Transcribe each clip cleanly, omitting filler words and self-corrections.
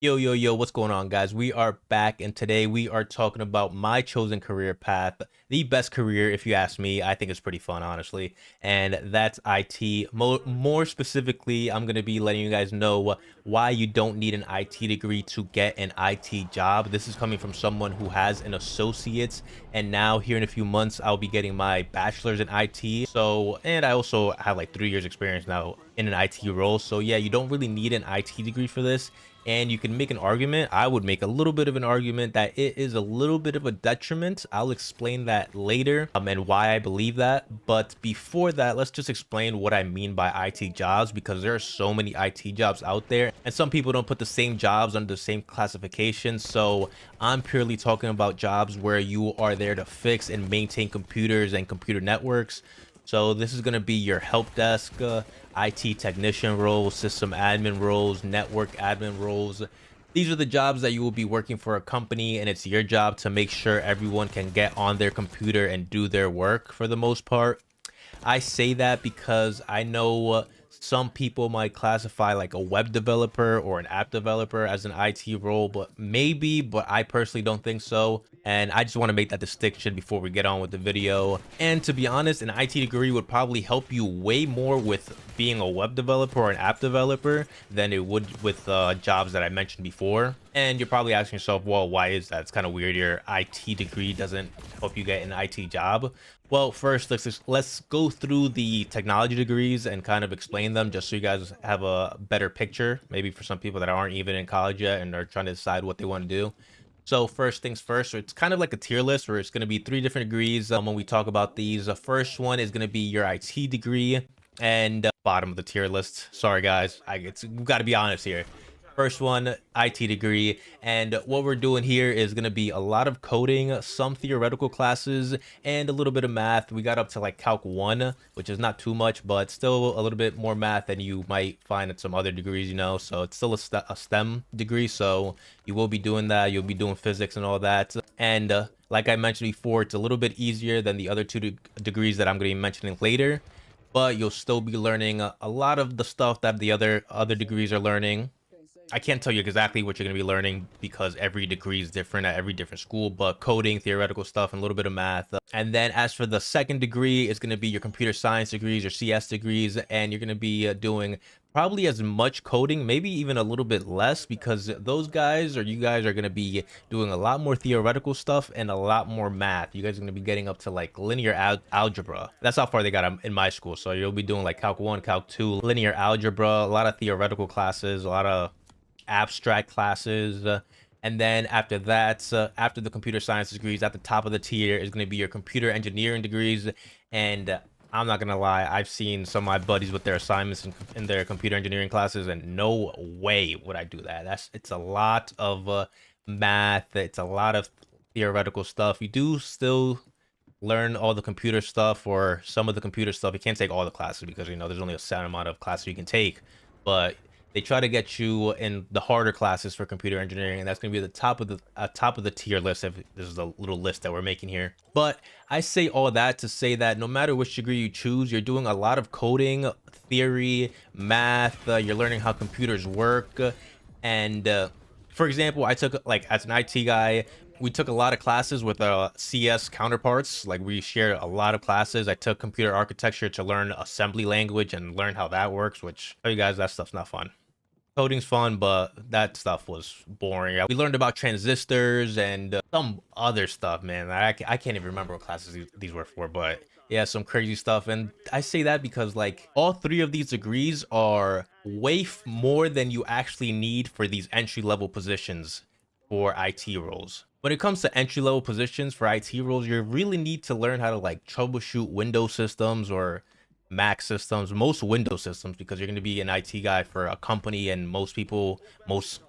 Yo, what's going on, guys? We are back, and today we are talking about my chosen career path, the best career, if you ask me. I think it's pretty fun, honestly, and that's IT. More specifically, I'm going to be letting you guys know why you don't need an IT degree to get an IT job. This is coming from someone who has an associate's, and now here in a few months, I'll be getting my bachelor's in IT. So, and I also have like 3 years experience now in an IT role. So yeah, you don't really need an IT degree for this. And you can make an argument. I would make a little bit of an argument that it is a little bit of a detriment. I'll explain that later, and why I believe that. But before that, let's just explain what I mean by IT jobs, because there are so many IT jobs out there and some people don't put the same jobs under the same classification. So I'm purely talking about jobs where you are there to fix and maintain computers and computer networks. So this is going to be your help desk, IT technician roles, system admin roles, network admin roles. These are the jobs that you will be working for a company, and it's your job to make sure everyone can get on their computer and do their work for the most part. I say that because I know some people might classify like a web developer or an app developer as an IT role, but maybe, but I personally don't think so. And I just want to make that distinction before we get on with the video. And to be honest, an IT degree would probably help you way more with being a web developer or an app developer than it would with jobs that I mentioned before. And you're probably asking yourself, well, why is that? It's kind of weird. Your IT degree doesn't help you get an IT job. Well, first, let's go through the technology degrees and kind of explain them just so you guys have a better picture. Maybe for some people that aren't even in college yet and are trying to decide what they want to do. So first things first, it's kind of like a tier list where it's going to be 3 different degrees. When we talk about these, the first one is going to be your IT degree, and bottom of the tier list. Sorry, guys, we've got to be honest here. First one, IT degree. And what we're doing here is going to be a lot of coding, some theoretical classes, and a little bit of math. We got up to like Calc 1, which is not too much, but still a little bit more math than you might find at some other degrees, you know. So it's still a STEM degree. So you will be doing that. You'll be doing physics and all that. And like I mentioned before, it's a little bit easier than the other two degrees that I'm going to be mentioning later. But you'll still be learning a lot of the stuff that the other degrees are learning. I can't tell you exactly what you're going to be learning because every degree is different at every different school, but coding, theoretical stuff, and a little bit of math. And then as for the second degree, it's going to be your computer science degrees or CS degrees, and you're going to be doing probably as much coding, maybe even a little bit less, because those guys or you guys are going to be doing a lot more theoretical stuff and a lot more math. You guys are going to be getting up to like linear algebra. That's how far they got in my school. So you'll be doing like Calc 1, Calc 2, linear algebra, a lot of theoretical classes, a lot of abstract classes, and then after that, after the computer science degrees, at the top of the tier is going to be your computer engineering degrees. And I'm not gonna lie, I've seen some of my buddies with their assignments in their computer engineering classes, and no way would I do that. It's a lot of math, it's a lot of theoretical stuff. You do still learn all the computer stuff, or some of the computer stuff. You can't take all the classes because, you know, there's only a set amount of classes you can take, but they try to get you in the harder classes for computer engineering, and that's going to be the top of the tier list. If this is a little list that we're making here, but I say all that to say that no matter which degree you choose, you're doing a lot of coding, theory, math. You're learning how computers work, and for example, I took, like, as an IT guy, we took a lot of classes with CS counterparts. Like, we shared a lot of classes. I took computer architecture to learn assembly language and learn how that works, which, tell you guys, that stuff's not fun. Coding's fun, but that stuff was boring. We learned about transistors and some other stuff, man. I can't even remember what classes these were for, but yeah, some crazy stuff. And I say that because, like, all 3 of these degrees are way more than you actually need for these entry-level positions for IT roles. When it comes to entry-level positions for IT roles, you really need to learn how to, like, troubleshoot Windows systems or Mac systems, most Windows systems, because you're going to be an IT guy for a company, and most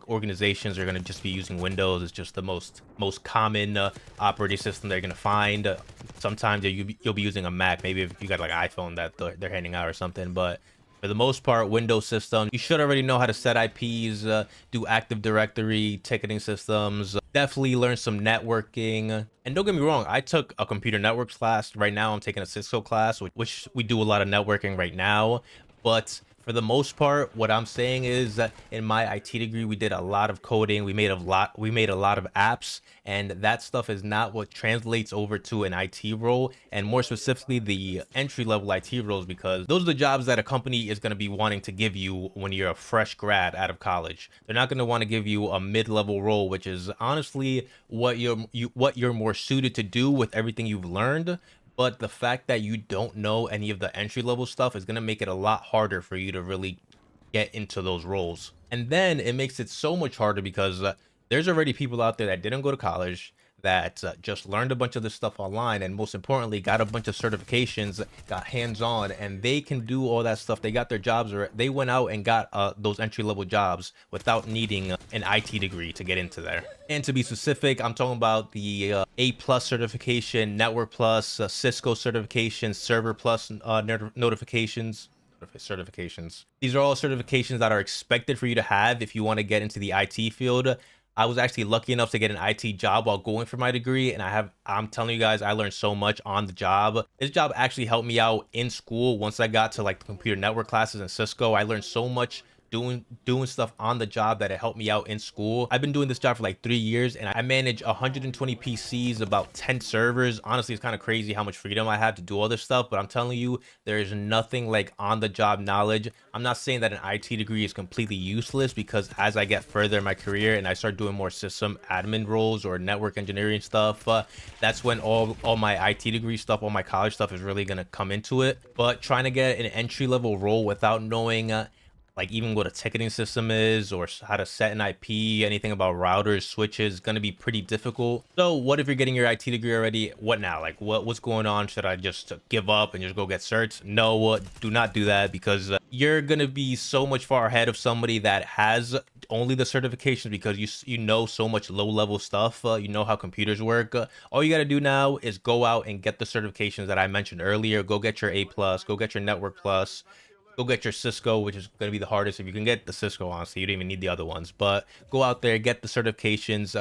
organizations are going to just be using Windows. It's just the most common operating system they're going to find. Sometimes you'll be using a Mac, maybe if you got like iPhone that they're handing out or something, but for the most part, Windows system. You should already know how to set IPs, do Active Directory, ticketing systems, definitely learn some networking. And don't get me wrong, I took a computer networks class. Right now, I'm taking a Cisco class, which we do a lot of networking right now. But For the most part, what I'm saying is that in my IT degree, we did a lot of coding. We made a lot of apps, and that stuff is not what translates over to an IT role, and more specifically, the entry level IT roles, because those are the jobs that a company is going to be wanting to give you when you're a fresh grad out of college. They're not going to want to give you a mid-level role, which is honestly what you're more suited to do with everything you've learned. But the fact that you don't know any of the entry level stuff is going to make it a lot harder for you to really get into those roles. And then it makes it so much harder because there's already people out there that didn't go to college, that just learned a bunch of this stuff online, and most importantly, got a bunch of certifications, got hands on, and they can do all that stuff. They got their jobs, or they went out and got those entry level jobs without needing an IT degree to get into there. And to be specific, I'm talking about the A plus certification, Network plus, Cisco certification, Server plus notifications certifications. These are all certifications that are expected for you to have if you want to get into the IT field. I was actually lucky enough to get an IT job while going for my degree, and I'm telling you guys, I learned so much on the job. This job actually helped me out in school. Once I got to like the computer network classes in Cisco, I learned so much doing stuff on the job that it helped me out in school. I've been doing this job for like 3 years, and I manage 120 PCs, about 10 servers. Honestly, it's kind of crazy how much freedom I have to do all this stuff, but I'm telling you, there's nothing like on the job knowledge. I'm not saying that an IT degree is completely useless, because as I get further in my career and I start doing more system admin roles or network engineering stuff, that's when all my IT degree stuff, all my college stuff is really gonna come into it. But trying to get an entry level role without knowing like even what a ticketing system is, or how to set an IP, anything about routers, switches, going to be pretty difficult. So what if you're getting your IT degree already? What now? Like what's going on? Should I just give up and just go get certs? No, do not do that, because you're going to be so much far ahead of somebody that has only the certifications, because you know so much low level stuff. You know how computers work. All you got to do now is go out and get the certifications that I mentioned earlier. Go get your A plus, go get your Network plus, go get your Cisco, which is going to be the hardest. If you can get the Cisco, honestly, you don't even need the other ones. But go out there, get the certifications.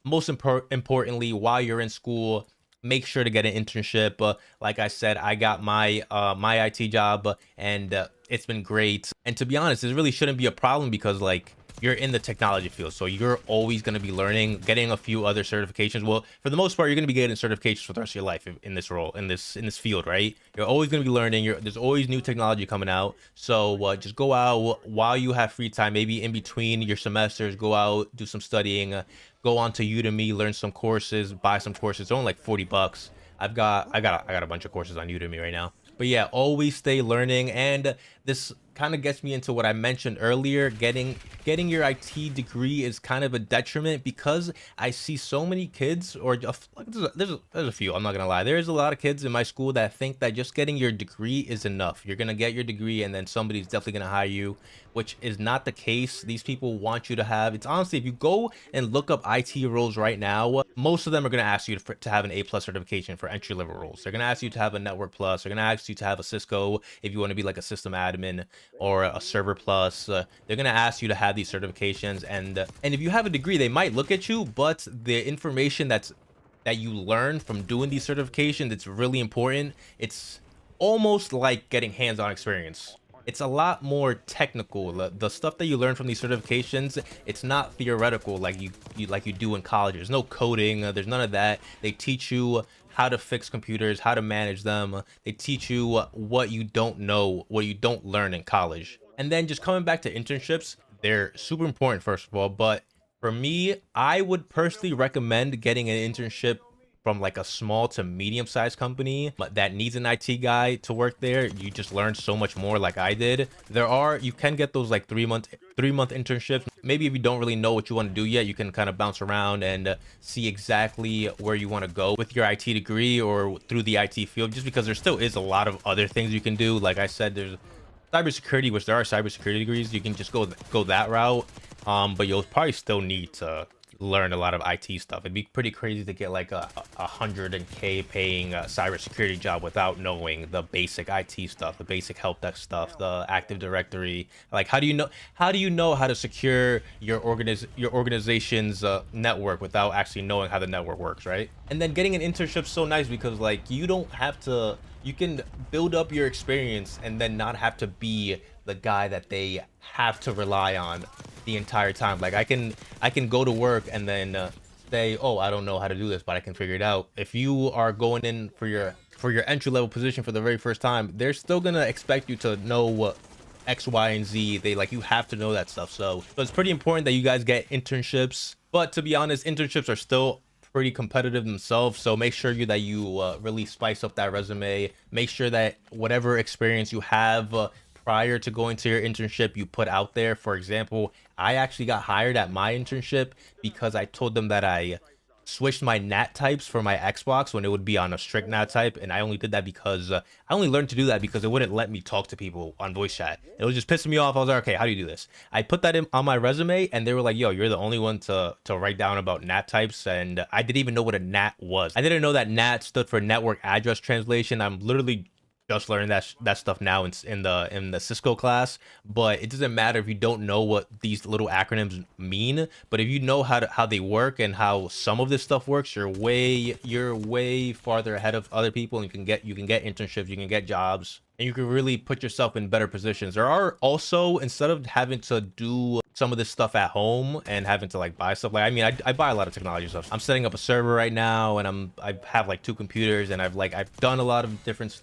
Most importantly, while you're in school, make sure to get an internship. Like I said, I got my IT job, and it's been great. And to be honest, this really shouldn't be a problem, because like you're in the technology field, so you're always going to be learning, getting a few other certifications. Well, for the most part, you're going to be getting certifications for the rest of your life in this role, in this field, right? You're always going to be learning. There's always new technology coming out. So just go out while you have free time, maybe in between your semesters. Go out, do some studying, go on to Udemy, learn some courses, buy some courses. They're only like $40. I got a bunch of courses on Udemy right now. But yeah, always stay learning. And this kind of gets me into what I mentioned earlier. Getting your IT degree is kind of a detriment, because I see so many kids, or like there's a few, I'm not gonna lie, there's a lot of kids in my school that think that just getting your degree is enough. You're gonna get your degree and then somebody's definitely gonna hire you, which is not the case. These people want you to have, it's honestly, if you go and look up IT roles right now, most of them are gonna ask you to have an A plus certification for entry level roles. They're gonna ask you to have a Network plus. They're gonna ask you to have a Cisco if you want to be like a system admin, or a Server plus. They're gonna ask you to have these certifications, and if you have a degree, they might look at you, but the information that you learn from doing these certifications, it's really important. It's almost like getting hands-on experience. It's a lot more technical. The stuff that you learn from these certifications, it's not theoretical like you do in college. There's no coding. There's none of that. They teach you how to fix computers, how to manage them. They teach you what you don't know, what you don't learn in college. And then just coming back to internships, they're super important, first of all. But for me, I would personally recommend getting an internship from like a small to medium sized company that needs an IT guy to work there. You just learn so much more, like I did. You can get those like 3-month internships. Maybe if you don't really know what you want to do yet, you can kind of bounce around and see exactly where you want to go with your IT degree or through the IT field, just because there still is a lot of other things you can do. Like I said, there's cybersecurity, which there are cybersecurity degrees. You can just go that route. But you'll probably still need to learn a lot of IT stuff. It'd be pretty crazy to get like a 100K paying cybersecurity job without knowing the basic IT stuff, the basic help desk stuff, the Active Directory. Like, how do you know how to secure your organization's network without actually knowing how the network works, right? And then getting an internship's so nice, because like you can build up your experience and then not have to be the guy that they have to rely on the entire time. Like I can go to work and then say, oh, I don't know how to do this, but I can figure it out. If you are going in for your entry level position for the very first time, they're still gonna expect you to know what X, Y, and Z. They like, you have to know that stuff. So it's pretty important that you guys get internships. But to be honest, internships are still pretty competitive themselves. So make sure that you really spice up that resume. Make sure that whatever experience you have prior to going to your internship, you put out there. For example, I actually got hired at my internship because I told them that I switched my NAT types for my Xbox when it would be on a strict NAT type, and I only did that because I only learned to do that because it wouldn't let me talk to people on voice chat. It was just pissing me off. I was like, okay, how do you do this? I put that in on my resume, and they were like, yo, you're the only one to write down about NAT types, and I didn't even know what a NAT was. I didn't know that NAT stood for network address translation. I'm literally just learning that stuff now in the Cisco class, but it doesn't matter if you don't know what these little acronyms mean. But if you know how they work and how some of this stuff works, you're way farther ahead of other people, and you can get internships, you can get jobs, and you can really put yourself in better positions. There are also, instead of having to do some of this stuff at home and having to like buy stuff, like I mean, I buy a lot of technology stuff. I'm setting up a server right now, and I have like 2 computers, and I've done a lot of different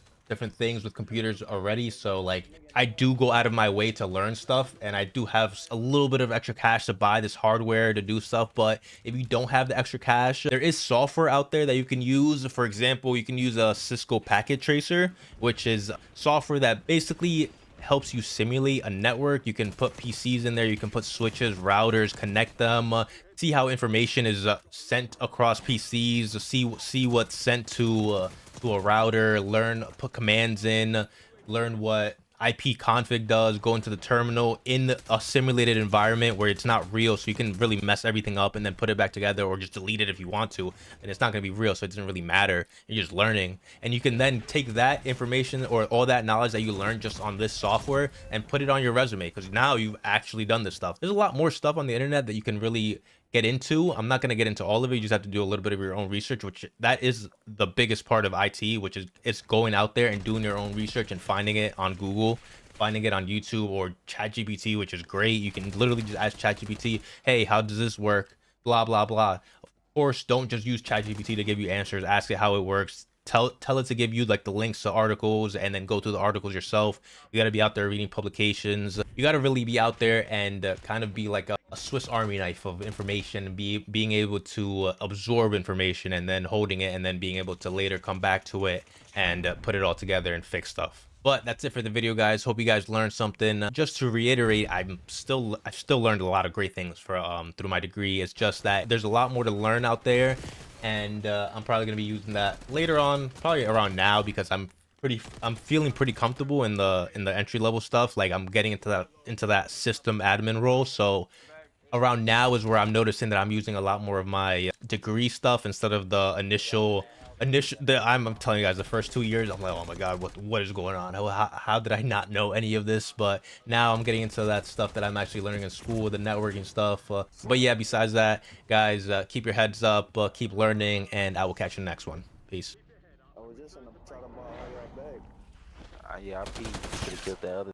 things with computers already. So like I do go out of my way to learn stuff, and I do have a little bit of extra cash to buy this hardware to do stuff. But if you don't have the extra cash, there is software out there that you can use. For example, you can use a Cisco Packet Tracer, which is software that basically helps you simulate a network. You can put PCs in there, you can put switches, routers, connect them, see how information is sent across PCs, see what's sent to a router, put commands in, learn what IP config does, go into the terminal in a simulated environment where it's not real, so you can really mess everything up and then put it back together, or just delete it if you want to, and it's not going to be real, so it doesn't really matter. You're just learning, and you can then take that information or all that knowledge that you learned just on this software and put it on your resume, because now you've actually done this stuff. There's a lot more stuff on the internet that you can really get into. I'm not going to get into all of it. You just have to do a little bit of your own research, which that is the biggest part of IT, which is it's going out there and doing your own research and finding it on Google, finding it on YouTube or ChatGPT, which is great. You can literally just ask ChatGPT, hey, how does this work? Blah, blah, blah. Of course, don't just use ChatGPT to give you answers. Ask it how it works. Tell it to give you like the links to articles, and then go through the articles yourself. You got to be out there reading publications. You got to really be out there and kind of be like a Swiss Army knife of information, and being able to absorb information and then holding it, and then being able to later come back to it and put it all together and fix stuff. But that's it for the video, guys. Hope you guys learned something. Just to reiterate, I've still learned a lot of great things through my degree. It's just that there's a lot more to learn out there, and I'm probably gonna be using that later on, probably around now, because I'm feeling pretty comfortable in the entry level stuff. Like I'm getting into that system admin role. So around now is where I'm noticing that I'm using a lot more of my degree stuff instead of the initial I'm telling you guys, the first 2 years I'm like, oh my god, what is going on? How did I not know any of this? But now I'm getting into that stuff that I'm actually learning in school, the networking stuff. But yeah, besides that, guys, keep your heads up, keep learning, and I will catch you in the next one. Peace. Yeah, I peed. Could have killed that other